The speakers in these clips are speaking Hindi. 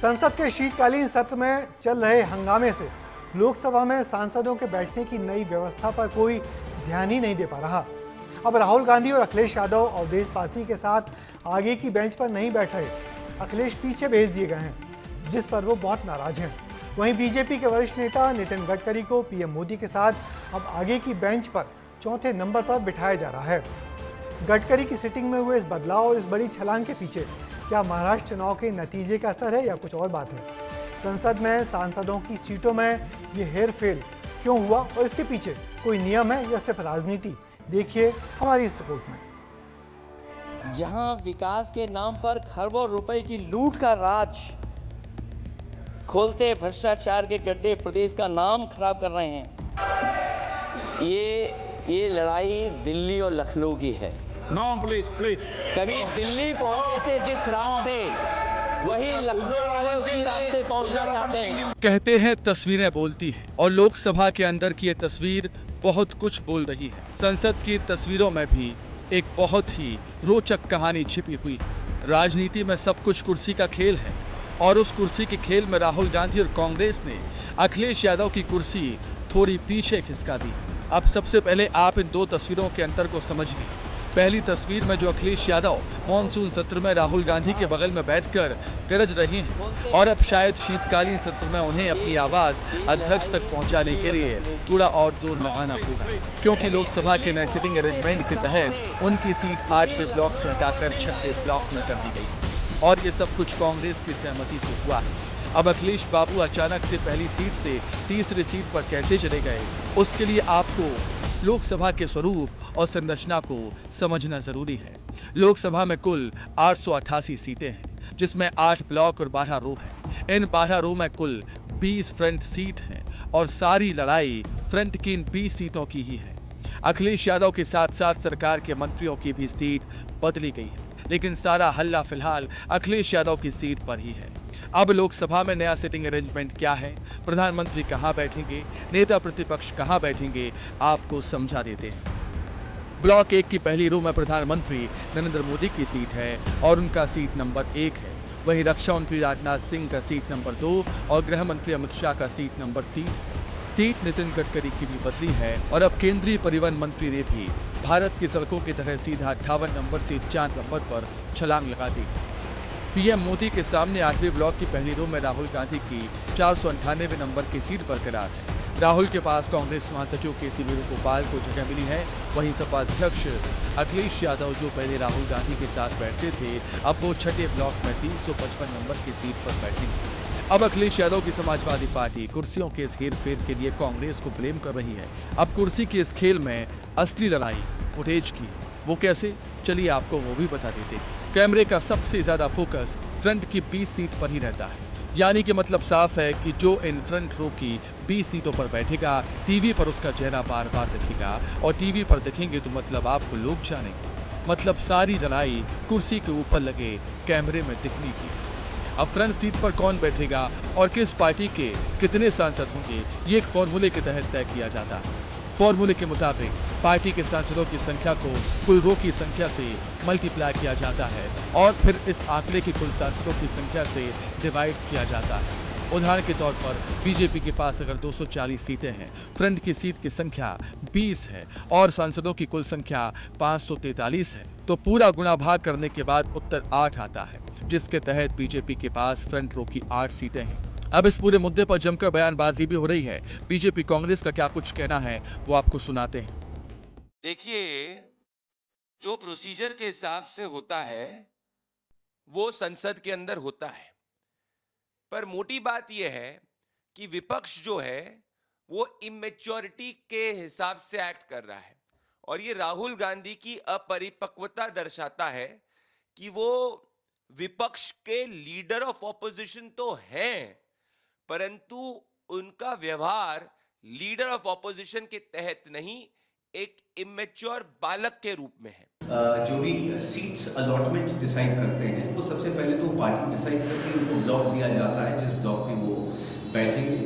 संसद के शीतकालीन सत्र में चल रहे हंगामे से लोकसभा में सांसदों के बैठने की नई व्यवस्था पर कोई ध्यान ही नहीं दे पा रहा। अब राहुल गांधी और अखिलेश यादव अवधेश पासी के साथ आगे की बेंच पर नहीं बैठ रहे। अखिलेश पीछे भेज दिए गए हैं, जिस पर वो बहुत नाराज हैं। वहीं बीजेपी के वरिष्ठ नेता नितिन गडकरी को पीएम मोदी के साथ अब आगे की बेंच पर चौथे नंबर पर बिठाया जा रहा है। गडकरी की सिटिंग में हुए इस बदलाव और इस बड़ी छलांग के पीछे क्या महाराष्ट्र चुनाव के नतीजे का असर है या कुछ और बात है? संसद में सांसदों की सीटों में ये हेरफेर क्यों हुआ और इसके पीछे कोई नियम है या सिर्फ राजनीति? देखिए हमारी इस रिपोर्ट में। जहां विकास के नाम पर खरबों रुपए की लूट का राज खोलते भ्रष्टाचार के गड्ढे प्रदेश का नाम खराब कर रहे हैं। ये लड़ाई दिल्ली और लखनऊ की है। No please please. कभी दिल्ली पहुंचते जिस रास्ते वही लखनऊ वाले उसी रास्ते पहुंचना चाहते हैं। कहते हैं तस्वीरें बोलती हैं और लोकसभा के अंदर की ये तस्वीर बहुत कुछ बोल रही है। संसद की तस्वीरों में भी एक बहुत ही रोचक कहानी छिपी हुई है। राजनीति में सब कुछ कुर्सी का खेल है और उस कुर्सी के खेल में राहुल गांधी और कांग्रेस ने अखिलेश यादव की कुर्सी थोड़ी पीछे खिसका दी। अब सबसे पहले आप इन दो तस्वीरों के अंतर को समझिए। पहली तस्वीर में जो अखिलेश यादव मानसून सत्र में राहुल गांधी के बगल में बैठकर गरज रहे हैं और अब शायद शीतकालीन सत्र में उन्हें अपनी आवाज अध्यक्ष तक पहुंचाने के लिए थोड़ा और जोर लगाना होगा, क्योंकि लोकसभा के नए सिटिंग अरेंजमेंट के तहत उनकी सीट 8वें ब्लॉक से हटाकर 6वें ब्लॉक में कर दी गई और ये सब कुछ कांग्रेस की सहमति से हुआ है। अब अखिलेश बाबू अचानक से पहली सीट से तीसरी सीट पर कैसे चले गए, उसके लिए आपको लोकसभा के स्वरूप और संरचना को समझना जरूरी है। लोकसभा में कुल 888 सीटें हैं, जिसमें 8 ब्लॉक और 12 रो हैं। इन 12 रो में कुल 20 फ्रंट सीट हैं और सारी लड़ाई फ्रंट की इन 20 सीटों की ही है। अखिलेश यादव के साथ साथ सरकार के मंत्रियों की भी सीट बदली गई है, लेकिन सारा हल्ला फिलहाल अखिलेश यादव की सीट पर ही है। अब लोकसभा में नया सिटिंग अरेंजमेंट क्या है, प्रधानमंत्री कहां बैठेंगे, नेता प्रतिपक्ष कहां बैठेंगे, आपको समझा देते हैं। ब्लॉक 1 की पहली रो में प्रधानमंत्री नरेंद्र मोदी की सीट है और उनका सीट नंबर 1 है। वहीं रक्षा मंत्री राजनाथ सिंह का सीट नंबर 2 और गृह मंत्री अमित शाह का seat number 3। Seat Nitin Gadkari की भी बदली है और अब केंद्रीय परिवहन मंत्री ने भी भारत की सड़कों की तरह सीधा 58 नंबर से 4 नंबर पर छलांग लगा दी। पीएम मोदी के सामने 8वें ब्लॉक की पहली रो में राहुल गांधी की 498 नंबर की सीट बरकरार है। राहुल के पास कांग्रेस महासचिव केसी वेणुगोपाल को जगह मिली है। वहीं सपा अध्यक्ष अखिलेश यादव, जो पहले राहुल गांधी के साथ बैठते थे, अब वो 6ठे ब्लॉक में 355 नंबर की सीट पर बैठेंगे। अब अखिलेश यादव की समाजवादी पार्टी कुर्सियों के इस हेरफेर के लिए कांग्रेस को ब्लेम कर रही है। अब कुर्सी के इस खेल में असली लड़ाई फुटेज की है। वो कैसे, चलिए आपको वो भी बता देते हैं। कैमरे का सबसे ज्यादा फोकस फ्रंट की 20 सीट पर ही रहता है, यानी कि मतलब साफ है कि जो इन फ्रंट रो की 20 सीटों पर बैठेगा, टीवी पर उसका चेहरा बार बार दिखेगा और टीवी पर दिखेंगे तो मतलब आपको लोग जानेंगे। मतलब सारी लड़ाई कुर्सी के ऊपर लगे कैमरे में दिखने की। अब फ्रंट सीट पर कौन बैठेगा और किस पार्टी के कितने सांसद होंगे, ये एक फॉर्मूले के तहत तय किया जाता है। फॉर्मूले के मुताबिक पार्टी के सांसदों की संख्या को कुल रो की संख्या से मल्टीप्लाई किया जाता है और फिर इस आंकड़े की कुल सांसदों की संख्या से डिवाइड किया जाता है। उदाहरण के तौर पर बीजेपी के पास अगर 240 सीटें हैं, फ्रंट की सीट की संख्या 20 है और सांसदों की कुल संख्या 543 है, तो पूरा गुणा भाग करने के बाद उत्तर 8 आता है, जिसके तहत बीजेपी के पास फ्रंट रो की 8 सीटें हैं। अब इस पूरे मुद्दे पर जमकर बयानबाजी भी हो रही है। बीजेपी कांग्रेस का क्या कुछ कहना है वो आपको सुनाते हैं। देखिए, जो प्रोसीजर के हिसाब से होता है वो संसद के अंदर होता है, पर मोटी बात यह है कि विपक्ष जो है वो इमेच्योरिटी के हिसाब से एक्ट कर रहा है और ये राहुल गांधी की अपरिपक्वता दर्शाता है कि वो विपक्ष के लीडर ऑफ ऑपोजिशन तो हैं, परंतु उनका व्यवहार लीडर ऑफ ऑपोजिशन के तहत नहीं, एक इमेच्योर बालक के रूप में है। जो भी सीट्स अलॉटमेंट डिसाइड करते हैं वो सबसे पहले तो पार्टी डिसाइड करती है, उनको ब्लॉक दिया जाता है जिस ब्लॉक में वो बैठेंगे,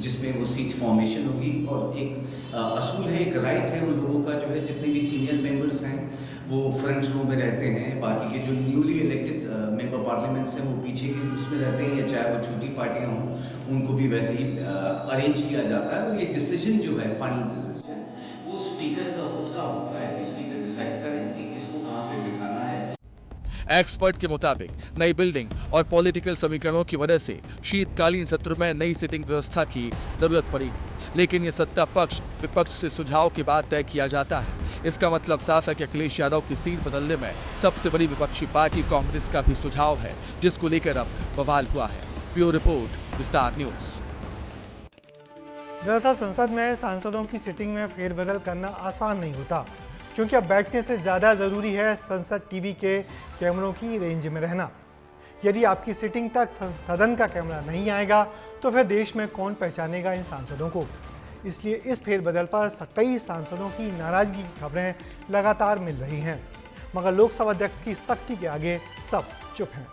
जिसमें वो सीट फॉर्मेशन होगी। और एक असूल है, एक राइट है उन लोगों का जो है, जितने भी सीनियर मेंबर्स हैं वो फ्रंट रो में रहते हैं, बाकी के जो न्यूली इलेक्टेड मेंबर पार्लियामेंट्स हैं वो पीछे के उसमें रहते हैं, या चाहे वो छोटी पार्टियां हों उनको भी वैसे ही अरेंज किया जाता है। और ये डिसीजन जो है, फाइनल डिसीजन वो स्पीकर का खुद का होता है कि स्पीकर डिसाइड करें कि किसको कहाँ पे बिठाना है। एक्सपर्ट के मुताबिक नई बिल्डिंग और पॉलिटिकल समीकरणों की वजह से शीतकालीन सत्र में नई सीटिंग व्यवस्था की जरूरत पड़ी, लेकिन ये सत्ता पक्ष विपक्ष से सुझाव के बाद तय किया जाता है। इसका मतलब साफ है कि अखिलेश यादव की सीट बदलने में सबसे बड़ी विपक्षी पार्टी कांग्रेस का भी सुझाव है, जिसको लेकर अब बवाल हुआ है। ब्यूरो रिपोर्ट, विस्तार न्यूज। दरअसल संसद में सांसदों की सीटिंग में फेरबदल करना आसान नहीं होता, क्योंकि अब बैठने से ज़्यादा ज़रूरी है संसद टीवी के कैमरों की रेंज में रहना। यदि आपकी सीटिंग तक सदन का कैमरा नहीं आएगा तो फिर देश में कौन पहचानेगा इन सांसदों को। इसलिए इस फेरबदल पर कई सांसदों की नाराजगी की खबरें लगातार मिल रही हैं, मगर लोकसभा अध्यक्ष की सख्ती के आगे सब चुप हैं।